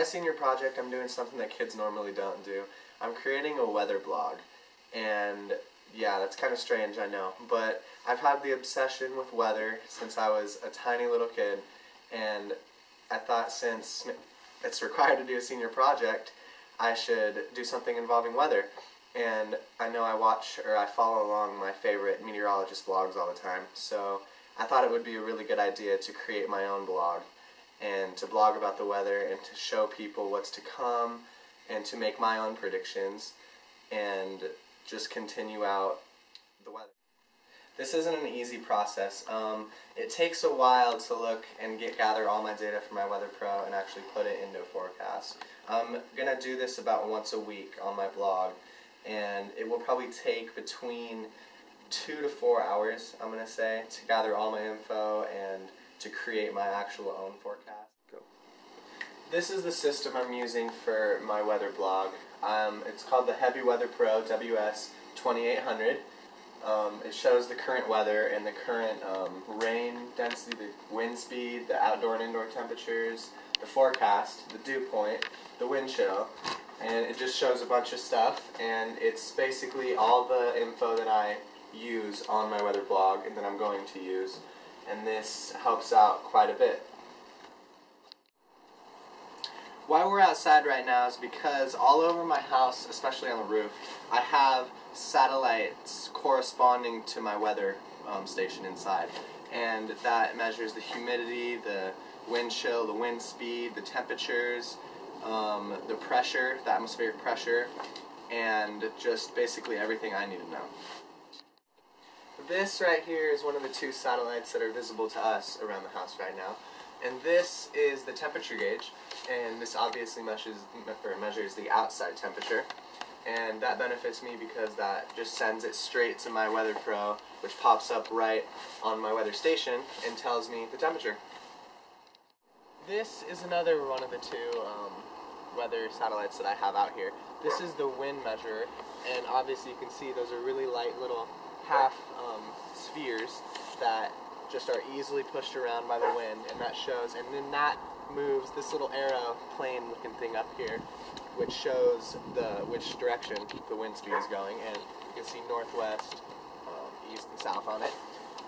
senior project, I'm doing something that kids normally don't do. I'm creating a weather blog, and yeah, that's kind of strange, I know, but I've had the obsession with weather since I was a tiny little kid, and I thought since it's required to do a senior project, I should do something involving weather. And I know I follow along my favorite meteorologist blogs all the time, so I thought it would be a really good idea to create my own blog and to blog about the weather and to show people what's to come and to make my own predictions and just continue out the weather. This isn't an easy process. It takes a while to look and gather all my data from my Weather Pro and actually put it into a forecast. I'm going to do this about once a week on my blog, and it will probably take between 2 to 4 hours, I'm going to say, to gather all my info and to create my actual own forecast. Go. This is the system I'm using for my weather blog. It's called the Heavy Weather Pro WS 2800. It shows the current weather and the current rain density, the wind speed, the outdoor and indoor temperatures, the forecast, the dew point, the wind chill, and it just shows a bunch of stuff, and it's basically all the info that I use on my weather blog and that I'm going to use, and this helps out quite a bit. Why we're outside right now is because all over my house, especially on the roof, I have satellites corresponding to my weather station inside, and that measures the humidity, the wind chill, the wind speed, the temperatures, the pressure, the atmospheric pressure, and just basically everything I need to know. This right here is one of the 2 satellites that are visible to us around the house right now, and this is the temperature gauge, and this obviously measures the outside temperature, and that benefits me because that just sends it straight to my Weather Pro, which pops up right on my weather station and tells me the temperature. This is another one of the 2 weather satellites that I have out here. This is the wind measurer, and obviously you can see those are really light little half spheres that just are easily pushed around by the wind, and that shows, and then that moves this little arrow plane looking thing up here, which shows which direction the wind speed is going, and you can see northwest, east, and south on it,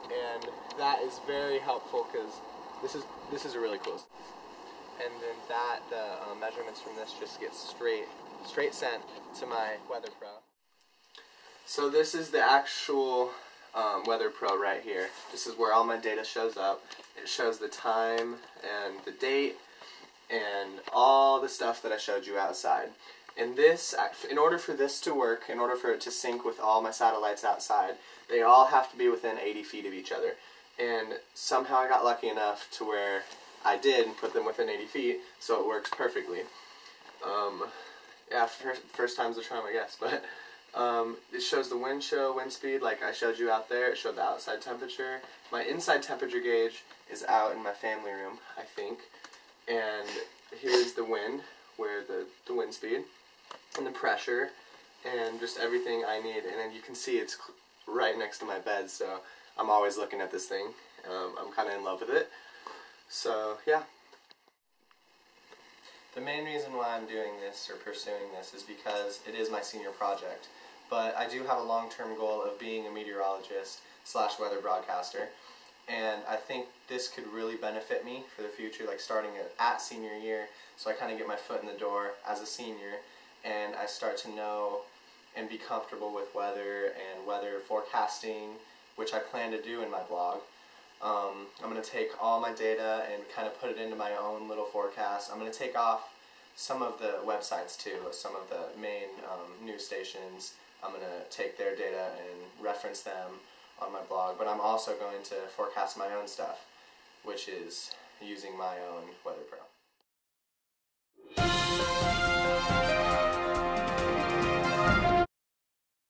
and that is very helpful because this is a really cool. And then the measurements from this just get straight sent to my Weather Pro. So this is the actual Weather Pro right here. This is where all my data shows up. It shows the time and the date and all the stuff that I showed you outside. And this, in order for this to work, in order for it to sync with all my satellites outside, they all have to be within 80 feet of each other. And somehow I got lucky enough to where I did put them within 80 feet, so it works perfectly. Yeah, first time's the charm, I guess, but it shows the wind chill, wind speed, like I showed you out there. It showed the outside temperature. My inside temperature gauge is out in my family room, I think. And here's the wind, where the wind speed, and the pressure, and just everything I need. And then you can see it's right next to my bed, so I'm always looking at this thing. I'm kind of in love with it. So, yeah. The main reason why I'm doing this or pursuing this is because it is my senior project. But I do have a long-term goal of being a meteorologist / weather broadcaster. And I think this could really benefit me for the future, like starting at senior year, so I kind of get my foot in the door as a senior, and I start to know and be comfortable with weather and weather forecasting, which I plan to do in my blog. I'm going to take all my data and kind of put it into my own little forecast. I'm going to take off some of the websites too, some of the main news stations. I'm going to take their data and reference them on my blog, but I'm also going to forecast my own stuff, which is using my own Weather Pro.